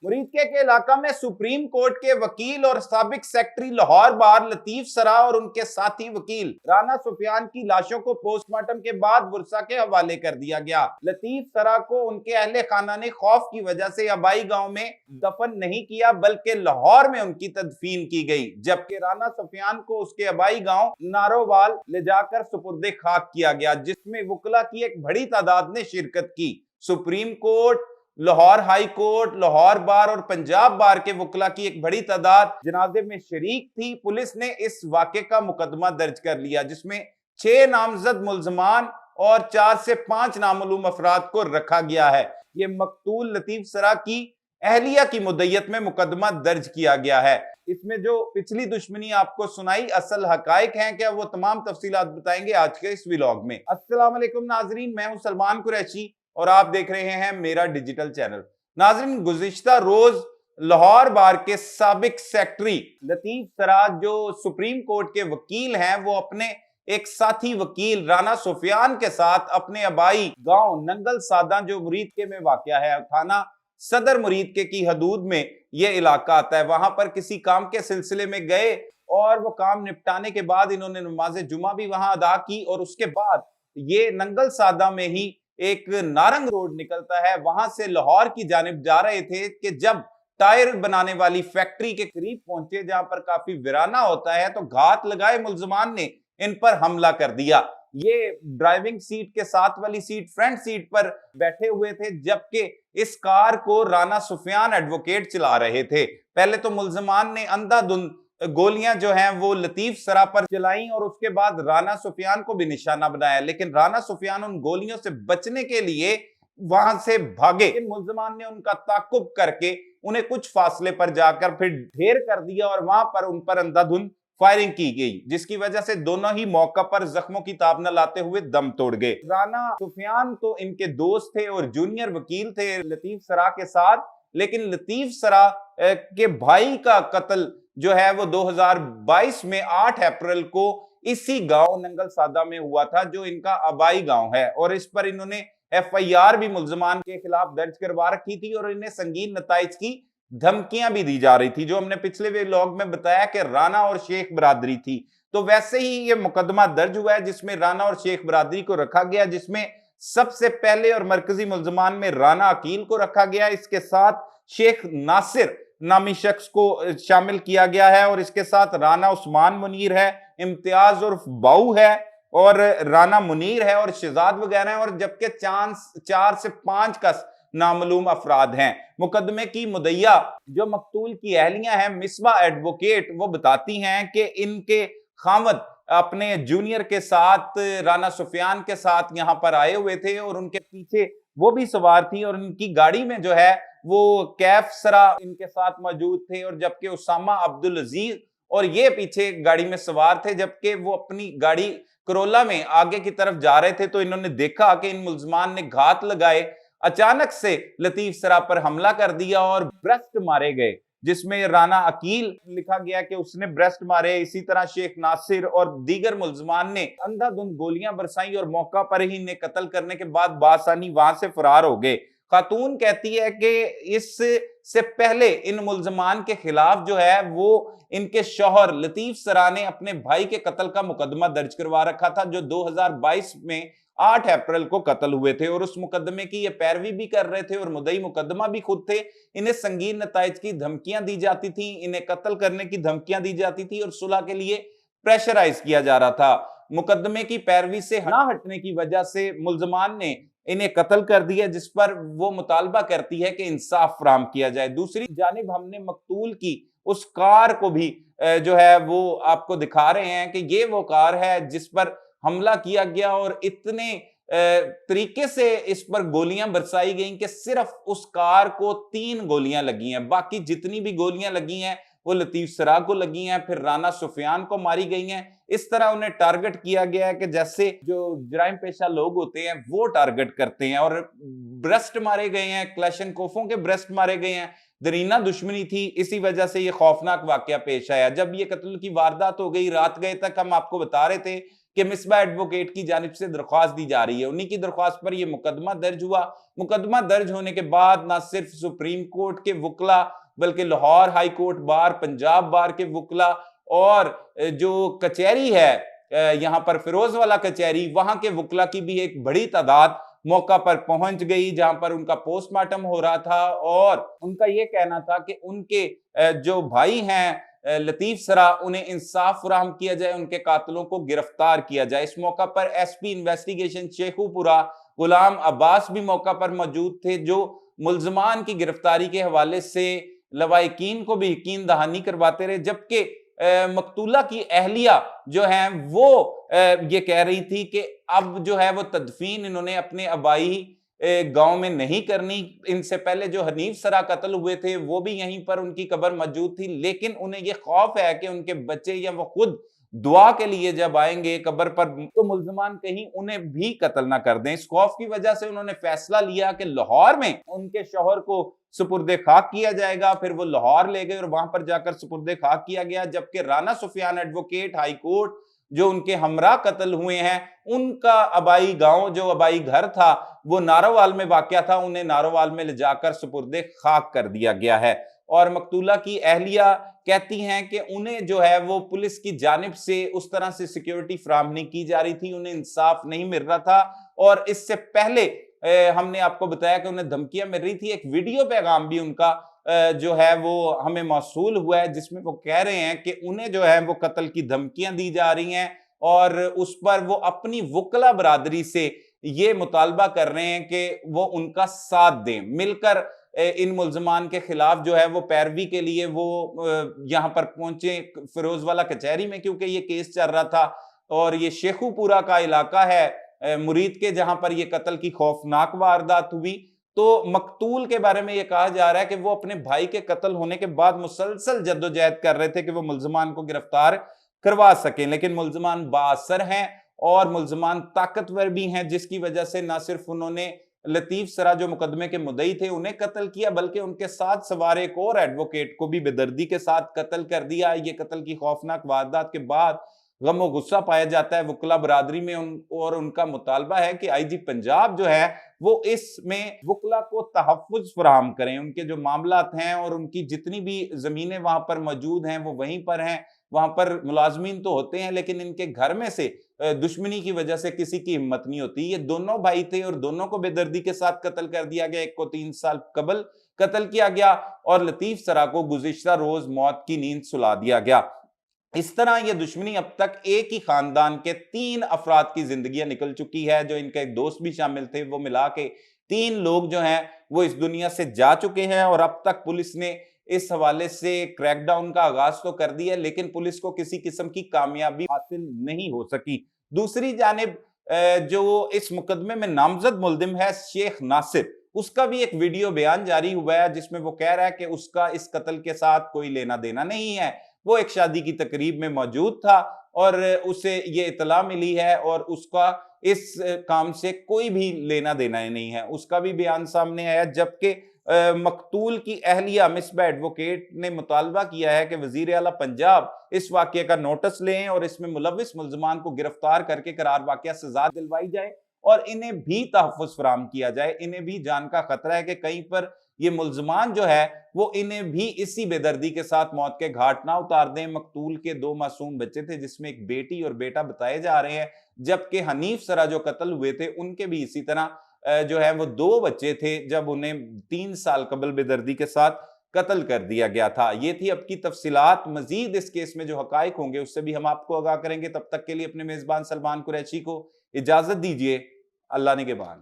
मुरीदके के इलाका में सुप्रीम कोर्ट के वकील और साबिक सेक्रेटरी लाहौर बार लतीफ सरा और उनके साथी वकील राना सुफियान की लाशों को पोस्टमार्टम के बाद बुरसा के हवाले कर दिया गया। लतीफ सरा को उनके अहले खाना ने खौफ की वजह से अबाई गांव में दफन नहीं किया बल्कि लाहौर में उनकी तदफीन की गई, जबकि राना सुफियान को उसके अबाई गांव नारोवाल ले जाकर सुपुर्दे खाक किया गया, जिसमें वकला की एक बड़ी तादाद ने शिरकत की। Supreme court, Lahore high court, Lahore bar और पंजाब बार के वकला की एक बड़ी तादाद जनाजे में शरीक थी। पुलिस ने इस वाक़े का मुकदमा दर्ज कर लिया, जिसमें 6 नामजद मुल्जमान और 4 से 5 नामालूम अफराद को रखा गया है। ये मकतूल लतीफ सरा की अहलिया की मुद्दत में मुकदमा दर्ज किया गया है। इसमें जो पिछली दुश्मनी आपको सुनाई असल हकायक हैं क्या, वो तमाम तफसीलात बताएंगे आज के इस व्लॉग में। अस्सलाम वालेकुम नाजरीन, मैं हूं सलमान कुरैशी और आप देख रहे हैं मेरा डिजिटल चैनल। नाजरीन, गुज़िश्ता रोज लाहौर बार के साबिक सेक्रेटरी लतीफ सरा जो सुप्रीम कोर्ट के वकील हैं, वो अपने एक साथी वकील राना सुफियान के साथ अपने अबाई गांव नंगल सादा जो मुरीदके में वाक़या है, थाना सदर मुरीदके की हदूद में यह इलाका आता है, वहां पर किसी काम के सिलसिले में गए और वो काम निपटाने के बाद इन्होंने नमाज जुमा भी वहां अदा की और उसके बाद ये नंगल सादा में ही एक नारंग रोड निकलता है, वहां से लाहौर की जानिब जा रहे थे कि जब टायर बनाने वाली फैक्ट्री के करीब पहुंचे जहां पर काफी वीराना होता है, तो घात लगाए मुल्जमान ने इन पर हमला कर दिया। ये ड्राइविंग सीट के साथ वाली सीट, फ्रंट सीट पर बैठे हुए थे, जबकि इस कार को राना सुफियान एडवोकेट चला रहे थे। पहले तो मुल्जमान ने अंधाधुंध गोलियां जो हैं वो लतीफ सरा पर चलाई और उसके बाद राना सुफियान को भी निशाना बनाया, लेकिन राना सुफियान उन गोलियों से बचने के लिए वहां से भागे। इन मुल्जमान ने उनका ताकुब करके उन्हें कुछ फासले पर जाकर फिर ढेर कर दिया और वहां पर उन पर अंधाधुंध फायरिंग की गई, जिसकी वजह से दोनों ही मौका पर जख्मों की ताब न लाते हुए दम तोड़ गए। राना सुफियान तो इनके दोस्त थे और जूनियर वकील थे लतीफ सरा के साथ, लेकिन लतीफ सरा के भाई का कत्ल जो है वो 2022 में 8 अप्रैल को इसी गांव नंगल सादा में हुआ था, जो इनका आबाई गांव है, और इस पर इन्होंने FIR भी मुल्जमान के खिलाफ दर्ज करवा रखी थी और इन्हें संगीन नताइज की धमकियां भी दी जा रही थी, जो हमने पिछले व्लॉग में बताया कि राना और शेख बरादरी थी। तो वैसे ही ये मुकदमा दर्ज हुआ है जिसमें राना और शेख बरादरी को रखा गया, जिसमें सबसे पहले और मरकजी मुल्जमान में राना अकील को रखा गया। इसके साथ शेख नासिर नामी शख्स को शामिल किया गया है और इसके साथ राना उस्मान मुनीर है, इम्तियाज उर्फ बाऊ है और राना मुनीर है और शहजाद वगैरह है, और जबकि 4 से 5 का नामालूम अफराद हैं। मुकदमे की मुद्दइया जो मकतूल की अहलियां हैं मिसबा एडवोकेट, वो बताती हैं कि इनके खामद अपने जूनियर के साथ राना सुफियान के साथ यहाँ पर आए हुए थे और उनके पीछे वो भी सवार थी और इनकी गाड़ी में जो है वो कैफ सरा इनके साथ मौजूद थे, और जबकि उसामा अब्दुल अजीज और ये पीछे गाड़ी में सवार थे, जबकि वो अपनी गाड़ी करोला में आगे की तरफ जा रहे थे। तो इन्होंने देखा कि इन मुल्जमान ने घात लगाए, अचानक से लतीफ सरा पर हमला कर दिया और ब्रेस्ट मारे गए, जिसमें राना अकील लिखा गया कि उसने ब्रेस्ट मारे। इसी तरह शेख नासिर और दीगर मुल्जमान ने अंधाधुंध गोलियां बरसाई और मौका पर ही इन्हें कत्ल करने के बाद बासानी वहां से फरार हो गए। खातून कहती है कि इससे पहले इन मुल्जमान के खिलाफ जो है वो इनके शौहर लतीफ सरा ने अपने भाई के कत्ल का मुकदमा दर्ज करवा रखा था, जो 2022 में 8 अप्रैल को कत्ल हुए थे, और उस मुकदमे की ये पैरवी भी कर रहे थे और मुद्दई मुकदमा भी खुद थे। इन्हें संगीन नताइज की धमकियां दी जाती थी, इन्हें कत्ल करने की धमकियां दी जाती थी और सुलह के लिए प्रेशराइज किया जा रहा था। मुकदमे की पैरवी से ना हटने की वजह से मुल्जमान ने इन्हें कत्ल कर दिया, जिस पर वो मुतालबा करती है कि इंसाफ फराहम किया जाए। दूसरी जानिब हमने मकतूल की उस कार को भी जो है वो आपको दिखा रहे हैं कि ये वो कार है जिस पर हमला किया गया और इतने तरीके से इस पर गोलियां बरसाई गई कि सिर्फ उस कार को 3 गोलियां लगी हैं, बाकी जितनी भी गोलियां लगी हैं वो लतीफ सरा को लगी हैं, फिर राना सुफियान को मारी गई हैं। इस तरह उन्हें टारगेट किया गया है कि जैसे जो जराइम पेशा लोग होते हैं वो टारगेट करते हैं, और ब्रेस्ट मारे गए हैं, क्लैशनकोफों के ब्रेस्ट मारे गए हैं। दरीना दुश्मनी थी, इसी वजह से ये खौफनाक वाकया पेश आया। जब ये कत्ल की वारदात हो गई, रात गए तक हम आपको बता रहे थे कि मिसबा एडवोकेट की जानिब से दरख्वास्त दी जा रही है। उन्हीं की दरख्वास्त पर यह मुकदमा दर्ज हुआ। मुकदमा दर्ज होने के बाद ना सिर्फ सुप्रीम कोर्ट के वकला बल्कि Lahore high court bar, Punjab बार के वकला और जो कचहरी है यहाँ पर फिरोजवाला कचहरी, वहां के वकला की भी एक बड़ी तादाद मौका पर पहुंच गई, जहां पर उनका पोस्टमार्टम हो रहा था और उनका यह कहना था कि उनके जो भाई हैं लतीफ सरा, उन्हें इंसाफ फराहम किया जाए, उनके कातिलों को गिरफ्तार किया जाए। इस मौका पर एसपी इन्वेस्टिगेशन शेखुपुरा गुलाम अब्बास भी मौका पर मौजूद थे, जो मुल्जमान की गिरफ्तारी के हवाले से लवाहिकीन को भी यकीन दहानी करवाते रहे, जबकि मकतूला की अहलिया जो है वो ये कह रही थी कि अब जो है वो तदफीन इन्होंने अपने आबाई गांव में नहीं करनी। इनसे पहले जो हनीफ सरा कत्ल हुए थे वो भी यहीं पर उनकी कब्र मौजूद थी, लेकिन उन्हें ये खौफ है कि उनके बच्चे या वो खुद दुआ के लिए जब आएंगे कब्र पर तो मुल्जमान कहीं उन्हें भी कत्ल ना कर दें। इस खौफ की वजह से उन्होंने फैसला लिया कि लाहौर में उनके शौहर को सुपुर्दे खाक किया जाएगा। फिर वो लाहौर ले गए और वहां पर जाकर सुपुर्दे खाक किया गया, जबकि Rana Sufiyan advocate high court जो उनके हमरा कत्ल हुए हैं, उनका आबाई गांव जो आबाई घर था वो नारोवाल में वाक़या था, उन्हें नारोवाल में ले जाकर सुपुर्दे खाक कर दिया गया है। और मकतूला की अहलिया कहती हैं कि उन्हें जो है वो पुलिस की जानिब से उस तरह से सिक्योरिटी फराहम नहीं की जा रही थी, उन्हें इंसाफ नहीं मिल रहा था। और इससे पहले हमने आपको बताया कि उन्हें धमकियां मिल रही थी। एक वीडियो पैगाम भी उनका जो है वो हमें मौसूल हुआ है, जिसमें वो कह रहे हैं कि उन्हें जो है वो कत्ल की धमकियां दी जा रही हैं और उस पर वो अपनी वकला बरादरी से ये मुतालबा कर रहे हैं कि वो उनका साथ दें, मिलकर इन मुल्जमान के खिलाफ जो है वो पैरवी के लिए वो यहाँ पर पहुंचे फिरोजवाला कचहरी में, क्योंकि ये केस चल रहा था और ये शेखुपुरा का इलाका है मुरीद के, जहां पर ये कत्ल की खौफनाक वारदात हुई। तो मकतूल के बारे में ये कहा जा रहा है कि वो अपने भाई के कत्ल होने के बाद मुसलसल जद्दोजहद कर रहे थे कि वो मुल्जमान को गिरफ्तार करवा सकें, लेकिन मुल्जमान बाअसर हैं और मुल्जमान ताकतवर भी हैं, जिसकी वजह से ना सिर्फ उन्होंने लतीफ सरा जो मुकदमे के मुद्दई थे उन्हें कत्ल किया, बल्कि उनके साथ सवार एक और एडवोकेट को भी बेदर्दी के साथ कत्ल कर दिया। ये कत्ल की खौफनाक वारदात के बाद गम और गुस्सा पाया जाता है वकला बरादरी में और उनका मुतालबा है कि आईजी पंजाब जो है वो इसमें वकला को तहफ़्फ़ुज़ फराहम करें। उनके जो मामलात हैं और उनकी जितनी भी जमीनें वहां पर मौजूद हैं वो वहीं पर हैं, वहां पर मुलाजमीन तो होते हैं लेकिन इनके घर में से दुश्मनी की वजह से किसी की हिम्मत नहीं होती। ये दोनों भाई थे और दोनों को बेदर्दी के साथ कत्ल कर दिया गया। एक को 3 साल कबल कत्ल किया गया और लतीफ सरा को गुज़िश्ता रोज मौत की नींद सुला दिया गया। इस तरह ये दुश्मनी अब तक एक ही खानदान के 3 अफराद की जिंदगियां निकल चुकी है, जो इनका एक दोस्त भी शामिल थे। वो मिला के 3 लोग जो हैं वो इस दुनिया से जा चुके हैं और अब तक पुलिस ने इस हवाले से क्रैकडाउन का आगाज तो कर दिया, लेकिन पुलिस को किसी किस्म की कामयाबी हासिल नहीं हो सकी। दूसरी जानिब जो इस मुकदमे में नामजद मुल्जिम है शेख नासिर, उसका भी एक वीडियो बयान जारी हुआ है जिसमें वो कह रहा है कि उसका इस कत्ल के साथ कोई लेना देना नहीं है। वो एक शादी की तकरीब में मौजूद था और उसे ये इतला मिली है और उसका इस काम से कोई भी लेना देना नहीं है, उसका भी बयान सामने आया। जबकि मकतूल की अहलिया मिसबा एडवोकेट ने मुतालबा किया है कि वजीर आला पंजाब इस वाकये का नोटिस लें और इसमें मुलविस मुल्जमान को गिरफ्तार करके करार वाकया सजा दिलवाई जाए और इन्हें भी तहफ़्फ़ुज़ फराहम किया जाए। इन्हें भी जान का खतरा है कि कहीं पर ये मुल्जमान जो है वो इन्हें भी इसी बेदर्दी के साथ मौत के घाट ना उतार दें। मकतूल के 2 मासूम बच्चे थे जिसमें एक बेटी और बेटा बताए जा रहे हैं, जबकि हनीफ सरा जो कत्ल हुए थे उनके भी इसी तरह जो है वो 2 बच्चे थे जब उन्हें 3 साल कबल बेदर्दी के साथ कत्ल कर दिया गया था। ये थी अब की तफसीलात। मजीद इस केस में जो हकायक होंगे उससे भी हम आपको आगाह करेंगे। तब तक के लिए अपने मेजबान सलमान कुरैशी को इजाजत दीजिए। अल्लाह निगहबान।